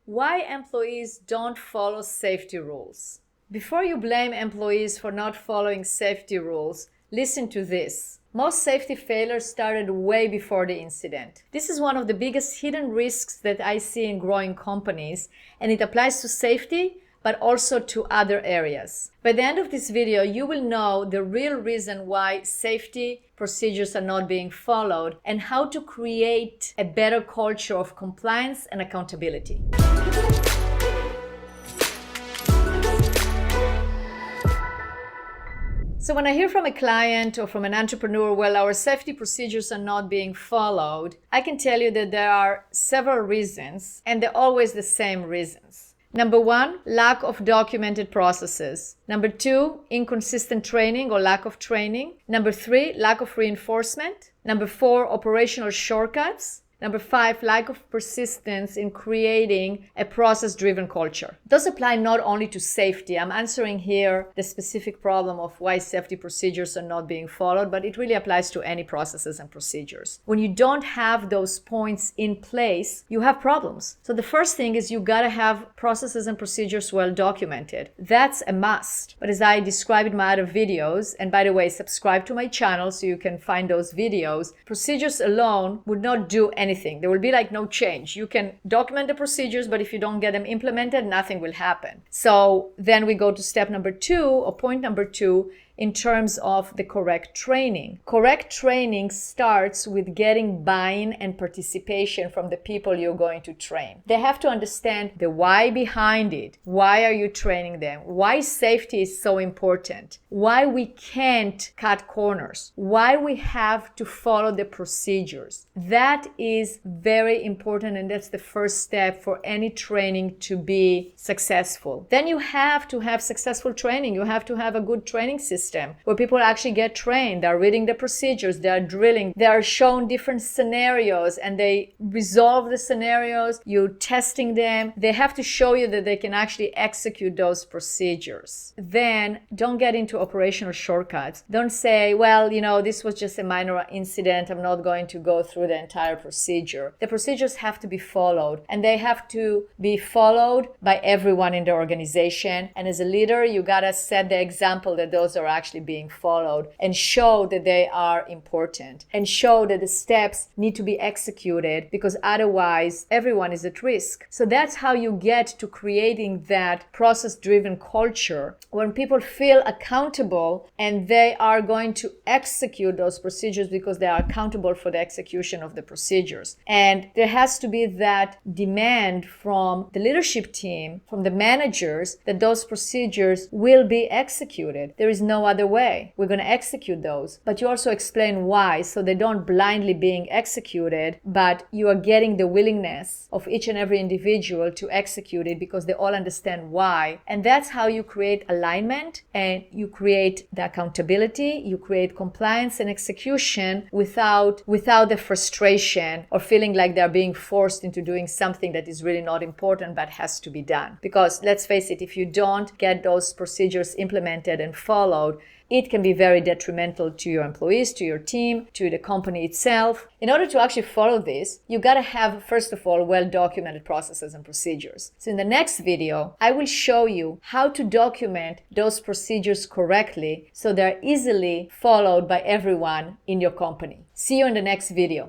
Why employees don't follow safety rules. Before you blame employees for not following safety rules, listen to this. Most safety failures started way before the incident. This is one of the biggest hidden risks that I see in growing companies, and it applies to safety, but also to other areas. By the end of this video, you will know the real reason why safety procedures are not being followed and how to create a better culture of compliance and accountability. So when I hear from a client or from an entrepreneur, well, our safety procedures are not being followed, I can tell you that there are several reasons, and they're always the same reasons. Number one, lack of documented processes. Number two, inconsistent training or lack of training. Number three, lack of reinforcement. Number four, operational shortcuts. Number five, lack of persistence in creating a process-driven culture. Those apply not only to safety. I'm answering here the specific problem of why safety procedures are not being followed, but it really applies to any processes and procedures. When you don't have those points in place, you have problems. So the first thing is you gotta have processes and procedures well documented. That's a must. But as I described in my other videos, and by the way, subscribe to my channel so you can find those videos, procedures alone would not do anything. There will be like no change. You can document the procedures, but if you don't get them implemented, nothing will happen. So then we go to step number two, or point number two, in terms of the correct training. Correct training starts with getting buy-in and participation from the people you're going to train. They have to understand the why behind it. Why are you training them? Why safety is so important? Why we can't cut corners? Why we have to follow the procedures? That is very important, and that's the first step for any training to be successful. Then you have to have successful training. You have to have a good training system where people actually get trained. They're reading the procedures, they're drilling, they are shown different scenarios and they resolve the scenarios, you're testing them. They have to show you that they can actually execute those procedures. Then don't get into operational shortcuts. Don't say, well, this was just a minor incident, I'm not going to go through the entire procedure. The procedures have to be followed, and they have to be followed by everyone in the organization. And as a leader, you gotta set the example that those are actually being followed, and show that they are important, and show that the steps need to be executed, because otherwise everyone is at risk. So that's how you get to creating that process-driven culture, when people feel accountable and they are going to execute those procedures because they are accountable for the execution of the procedures. And there has to be that demand from the leadership team, from the managers, that those procedures will be executed. There is no other way. We're going to execute those, but you also explain why, so they don't blindly being executed, but you are getting the willingness of each and every individual to execute it because they all understand why. And that's how you create alignment, and you create the accountability, you create compliance and execution without the frustration or feeling like they're being forced into doing something that is really not important but has to be done. Because let's face it, if you don't get those procedures implemented and followed, it can be very detrimental to your employees, to your team, to the company itself. In order to actually follow this, you gotta have, first of all, well-documented processes and procedures. So in the next video, I will show you how to document those procedures correctly so they're easily followed by everyone in your company. See you in the next video.